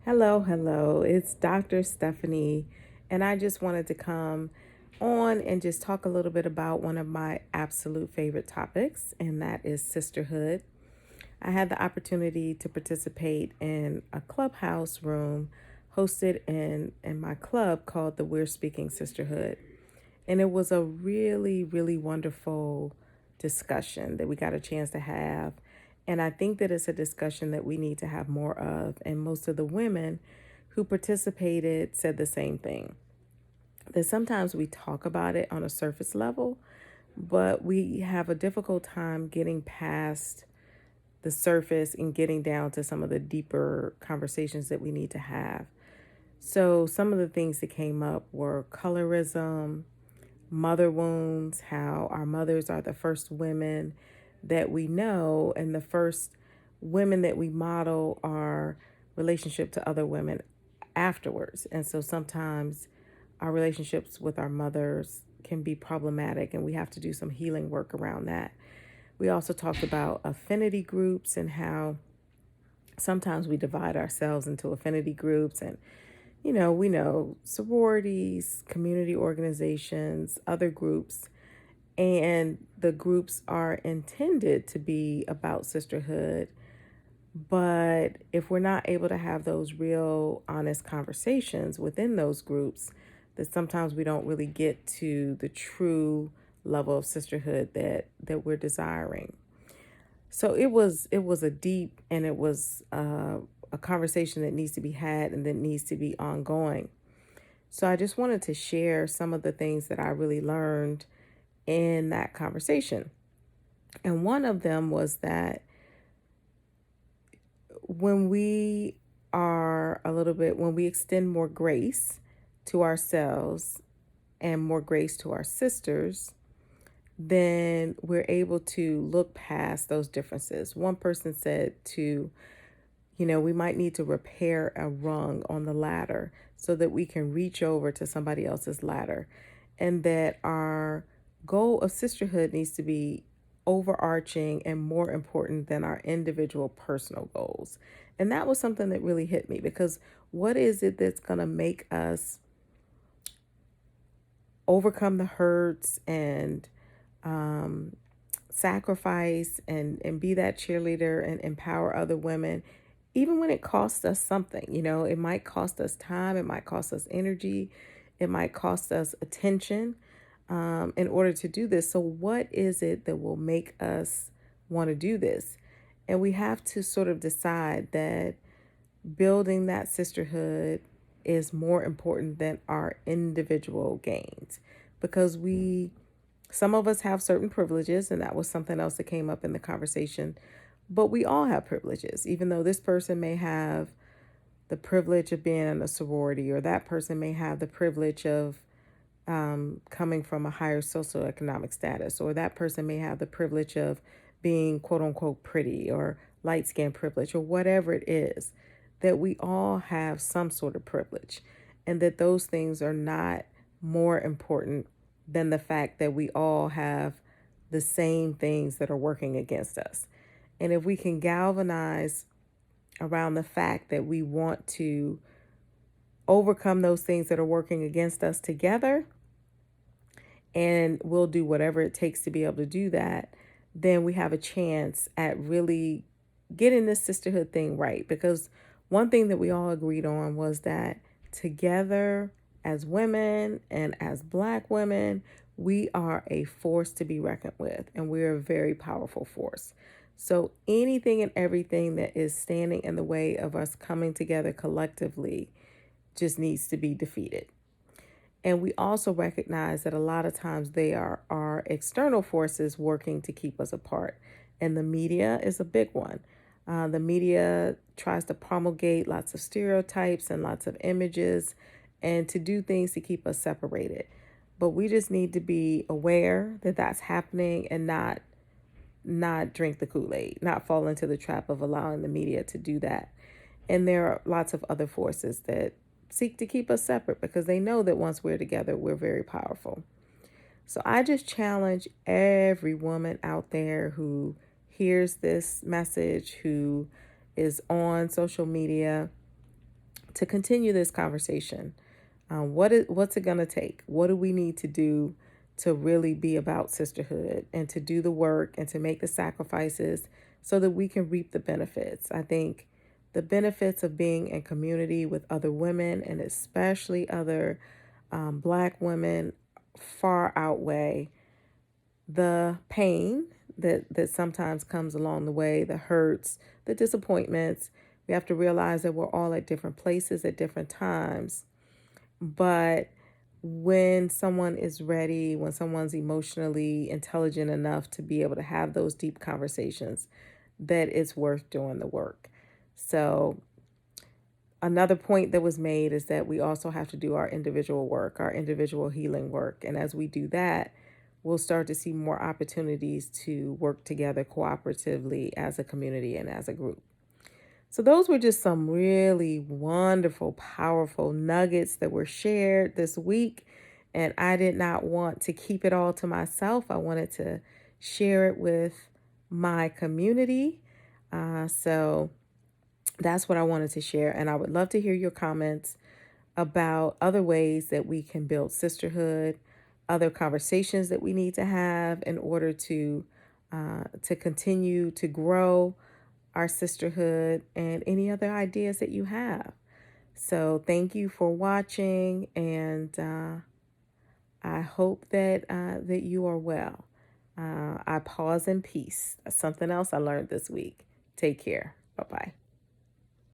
Hello, hello. It's Dr. Stephanie, and I just wanted to come on and just talk a little bit about one of my absolute favorite topics, and that is sisterhood. I had the opportunity to participate in a clubhouse room hosted in my club called the We're Speaking Sisterhood. And it was a really, really wonderful discussion that we got a chance to have. And I think that it's a discussion that we need to have more of. And most of the women who participated said the same thing, that sometimes we talk about it on a surface level, but we have a difficult time getting past the surface and getting down to some of the deeper conversations that we need to have. So, some of the things that came up were colorism, mother wounds, how our mothers are the first women that we know and the first women that we model our relationship to other women afterwards. And so sometimes our relationships with our mothers can be problematic and we have to do some healing work around that. We also talked about affinity groups and how sometimes we divide ourselves into affinity groups and we know sororities, community organizations, other groups, and the groups are intended to be about sisterhood. But if we're not able to have those real, honest conversations within those groups, that sometimes we don't really get to the true level of sisterhood that we're desiring. So it was a deep and it was a conversation that needs to be had and that needs to be ongoing. So I just wanted to share some of the things that I really learned in that conversation. And one of them was that when we when we extend more grace to ourselves and more grace to our sisters, then we're able to look past those differences. One person said we might need to repair a rung on the ladder so that we can reach over to somebody else's ladder. And that our goal of sisterhood needs to be overarching and more important than our individual personal goals. And that was something that really hit me because what is it that's going to make us overcome the hurts and um, sacrifice and be that cheerleader and empower other women, even when it costs us something? It might cost us time, it might cost us energy, it might cost us attention in order to do this. So, what is it that will make us want to do this? And we have to sort of decide that building that sisterhood is more important than our individual gains because some of us have certain privileges, and that was something else that came up in the conversation. But we all have privileges, even though this person may have the privilege of being in a sorority, or that person may have the privilege of coming from a higher socioeconomic status, or that person may have the privilege of being quote unquote pretty or light skin privilege, or whatever it is, that we all have some sort of privilege, and that those things are not more important than the fact that we all have the same things that are working against us. And if we can galvanize around the fact that we want to overcome those things that are working against us together, and we'll do whatever it takes to be able to do that, then we have a chance at really getting this sisterhood thing right. Because one thing that we all agreed on was that together as women and as Black women, we are a force to be reckoned with, and we're a very powerful force. So anything and everything that is standing in the way of us coming together collectively just needs to be defeated. And we also recognize that a lot of times they are our external forces working to keep us apart. And the media is a big one. The media tries to promulgate lots of stereotypes and lots of images and to do things to keep us separated. But we just need to be aware that that's happening and not drink the Kool-Aid, not fall into the trap of allowing the media to do that. And there are lots of other forces that seek to keep us separate because they know that once we're together, we're very powerful. So I just challenge every woman out there who hears this message, who is on social media, to continue this conversation. What's it going to take? What do we need to do to really be about sisterhood and to do the work and to make the sacrifices so that we can reap the benefits? I think the benefits of being in community with other women and especially other Black women far outweigh the pain that sometimes comes along the way, the hurts, the disappointments. We have to realize that we're all at different places at different times. But when someone is ready, when someone's emotionally intelligent enough to be able to have those deep conversations, that it's worth doing the work. So another point that was made is that we also have to do our individual work, our individual healing work. And as we do that, we'll start to see more opportunities to work together cooperatively as a community and as a group. So, those were just some really wonderful, powerful nuggets that were shared this week. And I did not want to keep it all to myself. I wanted to share it with my community. So, that's what I wanted to share. And I would love to hear your comments about other ways that we can build sisterhood, other conversations that we need to have in order to continue to grow our sisterhood, and any other ideas that you have. So thank you for watching, and I hope that you are well. I pause in peace. That's something else I learned this week. Take care. Bye bye.